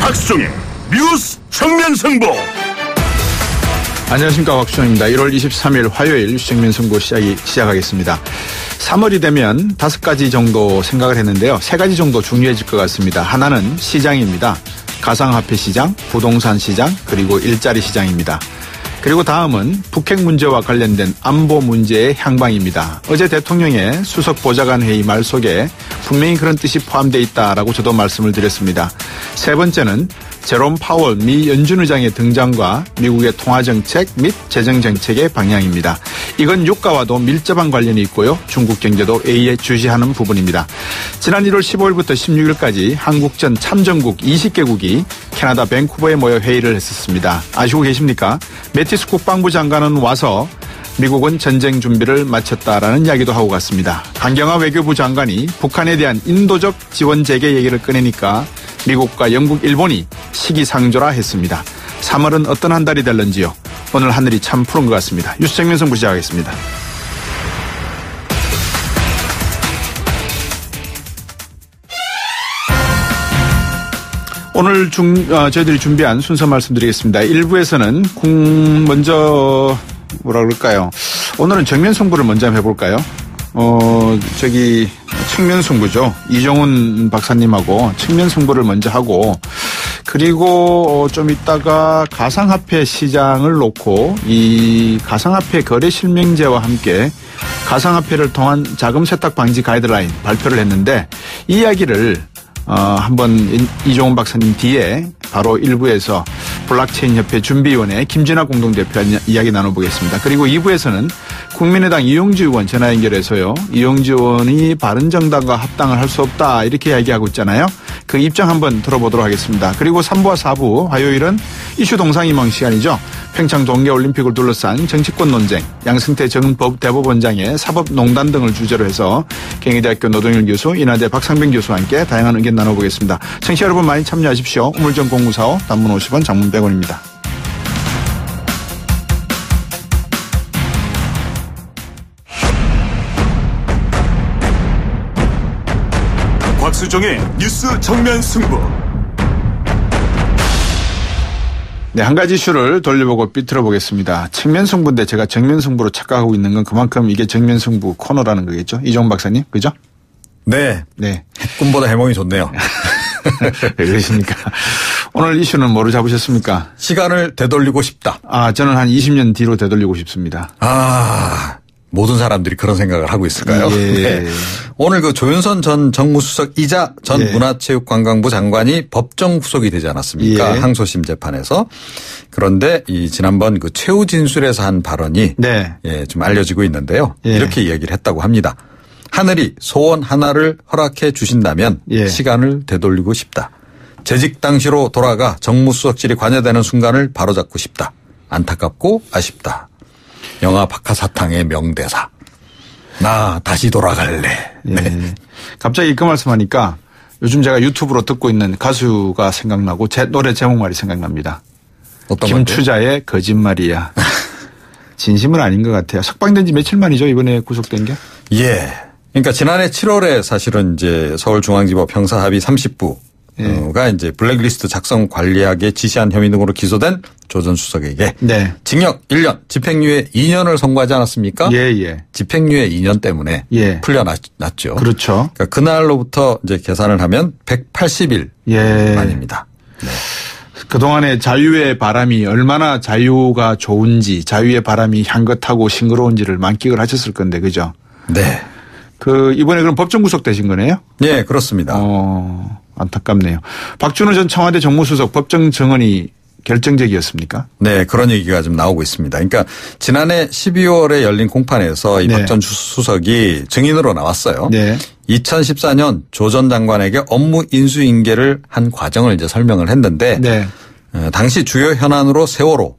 박수종의 뉴스 정면승부. 안녕하십니까, 박수종입니다. 1월 23일 화요일 뉴스 정면승부 시작하겠습니다. 3월이 되면 5가지 정도 생각을 했는데요. 3가지 정도 중요해질 것 같습니다. 하나는 시장입니다. 가상화폐 시장, 부동산 시장, 그리고 일자리 시장입니다. 그리고 다음은 북핵 문제와 관련된 안보 문제의 향방입니다. 어제 대통령의 수석 보좌관 회의 말 속에 분명히 그런 뜻이 포함되어 있다라고 저도 말씀을 드렸습니다. 세 번째는 제롬 파월 미 연준 의장의 등장과 미국의 통화정책 및 재정정책의 방향입니다. 이건 유가와도 밀접한 관련이 있고요. 중국 경제도 예의주시하는 부분입니다. 지난 1월 15일부터 16일까지 한국전 참전국 20개국이 캐나다 밴쿠버에 모여 회의를 했었습니다. 아시고 계십니까? 매티스 국방부 장관은 와서 미국은 전쟁 준비를 마쳤다라는 이야기도 하고 갔습니다. 강경화 외교부 장관이 북한에 대한 인도적 지원 재개 얘기를 꺼내니까 미국과 영국, 일본이 시기상조라 했습니다. 3월은 어떤 한 달이 될런지요. 오늘 하늘이 참 푸른 것 같습니다. 뉴스 정면승부 시작하겠습니다. 오늘 저희들이 준비한 순서 말씀드리겠습니다. 1부에서는 먼저 뭐라 그럴까요? 오늘은 정면승부를 먼저 한번 해볼까요? 측면승부죠. 이종훈 박사님하고 측면승부를 먼저 하고, 그리고 좀 이따가 가상화폐 시장을 놓고 이 가상화폐 거래 실명제와 함께 가상화폐를 통한 자금 세탁 방지 가이드라인 발표를 했는데, 이 이야기를 한번 이종훈 박사님 뒤에 바로 1부에서 블록체인 협회 준비위원회 김진아 공동대표와 이야기 나눠보겠습니다. 그리고 2부에서는 국민의당 이용주 의원 전화 연결해서요. 이용주 의원이 바른정당과 합당을 할 수 없다 이렇게 이야기하고 있잖아요. 그 입장 한번 들어보도록 하겠습니다. 그리고 3부와 4부 화요일은 이슈 동상이몽 시간이죠. 평창 동계올림픽을 둘러싼 정치권 논쟁, 양승태 전 대법원장의 사법농단 등을 주제로 해서 경희대학교 노동일 교수, 인하대 박상병 교수와 함께 다양한 의견 나눠보겠습니다. 청취자 여러분 많이 참여하십시오. 우물정 0945, 단문 50원, 장문 100원입니다. 박수종의 뉴스 정면 승부. 네, 한 가지 이슈를 돌려보고 삐뚤어 보겠습니다. 측면 승부인데 제가 정면 승부로 착각하고 있는 건 그만큼 이게 정면 승부 코너라는 거겠죠? 이종훈 박사님, 그죠? 네. 꿈보다 해몽이 좋네요. 왜 그러십니까? 오늘 이슈는 뭐로 잡으셨습니까? 시간을 되돌리고 싶다. 저는 한 20년 뒤로 되돌리고 싶습니다. 모든 사람들이 그런 생각을 하고 있을까요? 예. 네. 오늘 그 조윤선 전 정무수석이자 전 문화체육관광부 장관이 법정 구속이 되지 않았습니까? 예. 항소심 재판에서. 그런데 지난번 그 최후 진술에서 한 발언이 좀 알려지고 있는데요. 이렇게 이야기를 했다고 합니다. 하늘이 소원 하나를 허락해 주신다면 시간을 되돌리고 싶다. 재직 당시로 돌아가 정무수석실이 관여되는 순간을 바로잡고 싶다. 안타깝고 아쉽다. 영화 박하사탕의 명대사. 나 다시 돌아갈래. 네. 갑자기 그 말씀하니까 요즘 제가 유튜브로 듣고 있는 가수가 생각나고 제 노래 제목말이 생각납니다. 어떤 김추자의 거짓말이야. 진심은 아닌 것 같아요. 석방된 지 며칠 만이죠, 이번에 구속된 게? 예. 그러니까 지난해 7월에 사실은 이제 서울중앙지법 형사합의 30부가 이제 블랙리스트 작성 관리하게 지시한 혐의 등으로 기소된 조 전 수석에게 징역 1년, 집행유예 2년을 선고하지 않았습니까? 집행유예 2년 때문에 풀려났죠. 그렇죠. 그러니까 그날로부터 이제 계산을 하면 180일 만입니다. 네. 그동안의 자유의 바람이 얼마나 자유가 좋은지, 자유의 바람이 향긋하고 싱그러운지를 만끽을 하셨을 건데, 그죠? 네. 이번에 그럼 법정 구속되신 거네요? 네, 그렇습니다. 안타깝네요. 박준호 전 청와대 정무수석 법정 증언이 결정적이었습니까? 네, 그런 얘기가 좀 나오고 있습니다. 그러니까 지난해 12월에 열린 공판에서 이 박 전 수석이 증인으로 나왔어요. 2014년 조 전 장관에게 업무 인수인계를 한 과정을 이제 설명을 했는데 당시 주요 현안으로 세월호,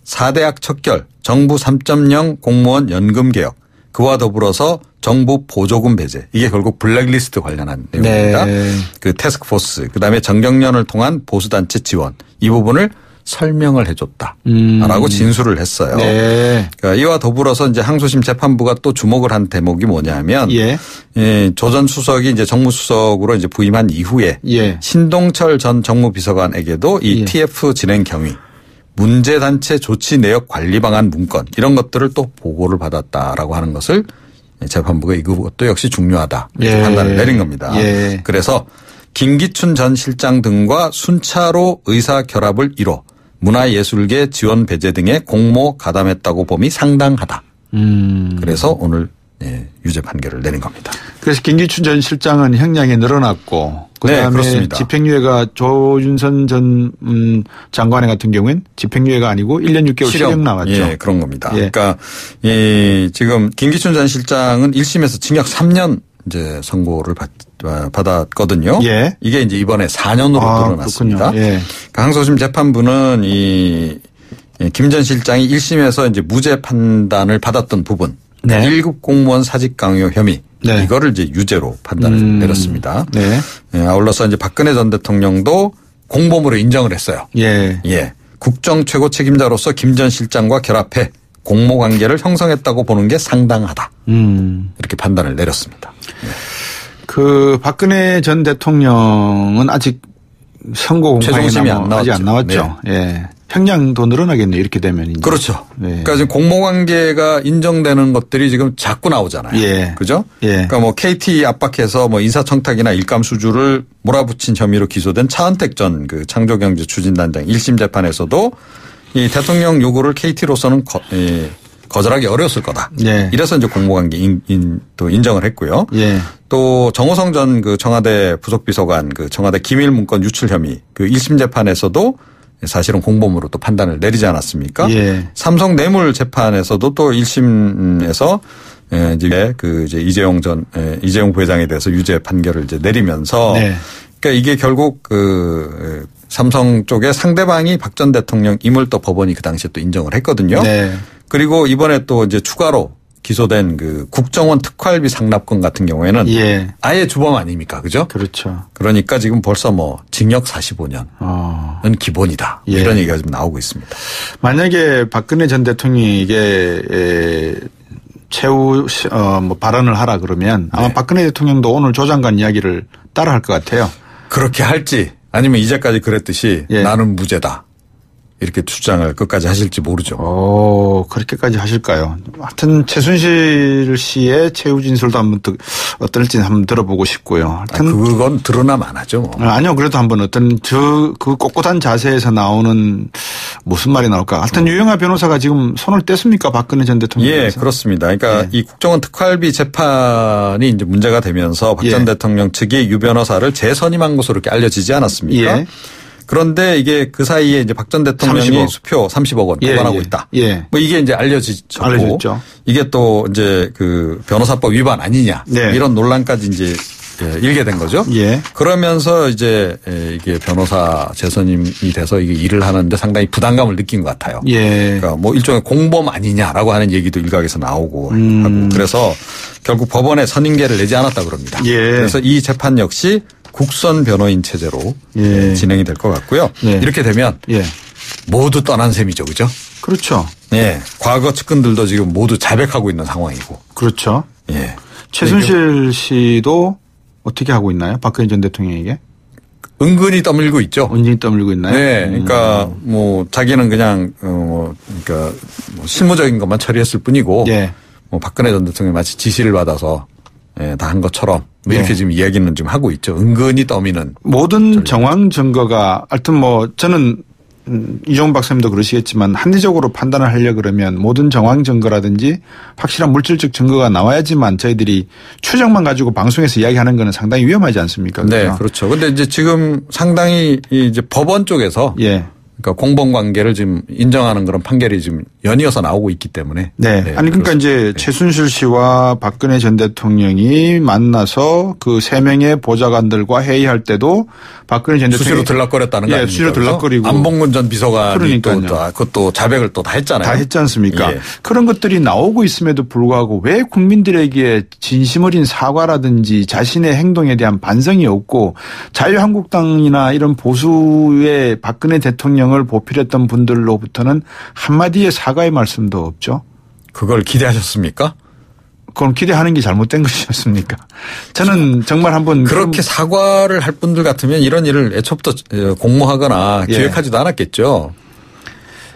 4대학 척결, 정부 3.0 공무원 연금 개혁, 그와 더불어서 정부 보조금 배제, 이게 결국 블랙리스트 관련한 내용입니다. 그 태스크포스, 그다음에 정경련을 통한 보수단체 지원, 이 부분을 설명을 해줬다라고 진술을 했어요. 네. 그러니까 이와 더불어서 이제 항소심 재판부가 또 주목을 한 대목이 뭐냐면 조 전 수석이 이제 정무수석으로 이제 부임한 이후에 신동철 전 정무비서관에게도 이 TF 진행 경위, 문제단체 조치 내역 관리 방안 문건 이런 것들을 또 보고를 받았다라고 하는 것을 재판부가 이것도 역시 중요하다 이렇게 판단을 내린 겁니다. 그래서 김기춘 전 실장 등과 순차로 의사 결합을 이뤄 문화예술계 지원 배제 등의 공모 가담했다고 봄이 상당하다. 그래서 오늘 유죄 판결을 내린 겁니다. 그래서 김기춘 전 실장은 형량이 늘어났고 그다음에 그렇습니다. 집행유예가 조윤선 전 장관의 같은 경우엔 집행유예가 아니고 1년 6개월 실형 나왔죠. 그런 겁니다. 그러니까 지금 김기춘 전 실장은 1심에서 징역 3년 이제 선고를 받았거든요. 이게 이제 이번에 4년으로 늘어났습니다. 그러니까 항소심 재판부는 김 전 실장이 1심에서 이제 무죄 판단을 받았던 부분 1급 공무원 사직 강요 혐의 이거를 이제 유죄로 판단을 내렸습니다. 아울러서 이제 박근혜 전 대통령도 공범으로 인정을 했어요. 국정 최고 책임자로서 김 전 실장과 결합해 공모 관계를 형성했다고 보는 게 상당하다. 이렇게 판단을 내렸습니다. 그 박근혜 전 대통령은 아직 선고 공판이 아직 안 나왔죠. 형량도 늘어나겠네요. 이렇게 되면. 이제. 그렇죠. 그러니까 지금 공모 관계가 인정되는 것들이 지금 자꾸 나오잖아요. 그죠? 그러니까 뭐 KT 압박해서 뭐 인사청탁이나 일감수주를 몰아붙인 혐의로 기소된 차은택 전 그 창조경제 추진단장 1심 재판에서도 이 대통령 요구를 KT로서는 거절하기 어려웠을 거다. 이래서 이제 공모관계 또 인정을 했고요. 또 정호성 전 그 청와대 부속비서관 그 청와대 기밀 문건 유출 혐의 그 1심 재판에서도 사실은 공범으로 또 판단을 내리지 않았습니까? 삼성 뇌물 재판에서도 또 1심에서 이제 이재용 부회장에 대해서 유죄 판결을 이제 내리면서 그러니까 이게 결국 그 삼성 쪽에 상대방이 박 전 대통령임을 또 법원이 그 당시에 또 인정을 했거든요. 그리고 이번에 또 이제 추가로 기소된 그 국정원 특활비 상납건 같은 경우에는 아예 주범 아닙니까? 그죠? 그렇죠. 그러니까 지금 벌써 뭐 징역 45년은 기본이다. 이런 얘기가 지금 나오고 있습니다. 만약에 박근혜 전 대통령이 이게 최후 뭐 발언을 하라 그러면 아마 박근혜 대통령도 오늘 조 장관 이야기를 따라 할 것 같아요. 그렇게 할지 아니면 이제까지 그랬듯이 나는 무죄다. 이렇게 주장을 끝까지 하실지 모르죠. 그렇게까지 하실까요? 하여튼 최순실 씨의 최후 진술도 한번 어떨지 한번 들어보고 싶고요. 하여튼 그건 드러나면 안 하죠. 뭐. 아니요. 그래도 한번 어떤 그 꼿꼿한 자세에서 나오는 무슨 말이 나올까. 하여튼 유영하 변호사가 지금 손을 뗐습니까? 박근혜 전 대통령. 그렇습니다. 그러니까 이 국정원 특활비 재판이 이제 문제가 되면서 박 전 대통령 측이 유 변호사를 재선임한 것으로 이렇게 알려지지 않았습니까? 그런데 이게 그 사이에 이제 박 전 대통령이 30억. 수표 30억 원 보관하고 있다. 뭐 이게 이제 알려졌죠. 이게 또 이제 그 변호사법 위반 아니냐. 이런 논란까지 이제 일게 된 거죠. 그러면서 이제 이게 변호사 재선임이 돼서 이게 일을 하는데 상당히 부담감을 느낀 것 같아요. 그러니까 뭐 일종의 공범 아니냐라고 하는 얘기도 일각에서 나오고 하고 그래서 결국 법원에 선임계를 내지 않았다 그럽니다. 그래서 이 재판 역시 국선 변호인 체제로 진행이 될 것 같고요. 이렇게 되면 모두 떠난 셈이죠. 그죠? 그렇죠. 과거 측근들도 지금 모두 자백하고 있는 상황이고. 그렇죠. 최순실 씨도 어떻게 하고 있나요? 박근혜 전 대통령에게? 은근히 떠밀고 있죠. 은근히 떠밀고 있나요? 그러니까 뭐 자기는 그냥 그러니까 뭐 실무적인 것만 처리했을 뿐이고 뭐 박근혜 전 대통령이 마치 지시를 받아서 다 한 것처럼 이렇게 지금 이야기는 좀 하고 있죠. 은근히 떠미는. 모든 정황 증거가 하여튼 뭐 저는 이종훈 박사님도 그러시겠지만 합리적으로 판단을 하려 그러면 모든 정황 증거라든지 확실한 물질적 증거가 나와야지만 저희들이 추정만 가지고 방송에서 이야기하는 거는 상당히 위험하지 않습니까? 그렇죠? 그렇죠. 근데 이제 지금 상당히 이제 법원 쪽에서 그러니까 공범 관계를 지금 인정하는 그런 판결이 지금 연이어서 나오고 있기 때문에. 아니 그러니까 이제 최순실 씨와 박근혜 전 대통령이 만나서 그 세 명의 보좌관들과 회의할 때도 박근혜 전 대통령이 수시로 들락거렸다는 거 아닙니까? 수시로 들락거리고. 안봉근 전 비서관이 또 그것도 자백을 또 다 했잖아요. 다 했지 않습니까? 그런 것들이 나오고 있음에도 불구하고 왜 국민들에게 진심 어린 사과라든지 자신의 행동에 대한 반성이 없고 자유한국당이나 이런 보수의 박근혜 대통령 대통령을 보필했던 분들로부터는 한마디의 사과의 말씀도 없죠. 그걸 기대하셨습니까? 그건 기대하는 게 잘못된 것이었습니까? 저는 정말 한번 그렇게 사과를 할 분들 같으면 이런 일을 애초부터 공모하거나 기획하지도 않았겠죠.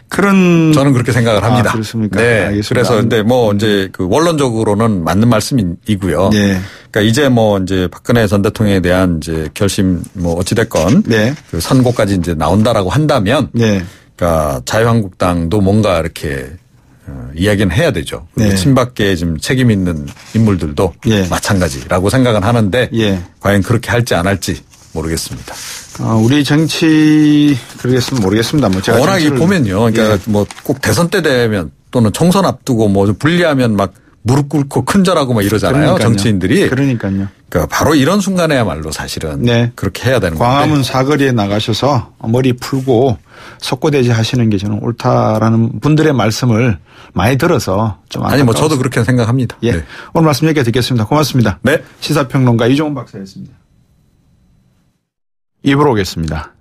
저는 그렇게 생각을 합니다. 그렇습니까? 네. 알겠습니다. 그래서 근데 뭐 이제 그 원론적으로는 맞는 말씀이고요. 네. 그러니까 이제 뭐 이제 박근혜 전 대통령에 대한 이제 결심 뭐 어찌됐건 네. 그 선고까지 이제 나온다라고 한다면 네. 그러니까 자유한국당도 뭔가 이렇게 이야기는 해야 되죠. 네. 친박계에 지금 책임 있는 인물들도 마찬가지라고 생각은 하는데 과연 그렇게 할지 안 할지 모르겠습니다. 우리 정치 그러겠으면 모르겠습니다. 뭐 제가 워낙 보면요. 그러니까 뭐 꼭 대선 때 되면 또는 총선 앞두고 뭐 좀 불리하면 막 무릎 꿇고 큰절하고 막 이러잖아요. 그러니까요. 정치인들이. 그러니까요. 그러니까 바로 이런 순간에야말로 사실은 그렇게 해야 되는 건데. 광화문 사거리에 나가셔서 머리 풀고 석고대지 하시는 게 저는 옳다라는 분들의 말씀을 많이 들어서 좀 아니 뭐 저도 그렇게 생각합니다. 예. 네. 오늘 말씀 여기까지 듣겠습니다. 고맙습니다. 네. 시사평론가 이종훈 박사였습니다. 입으로 오겠습니다.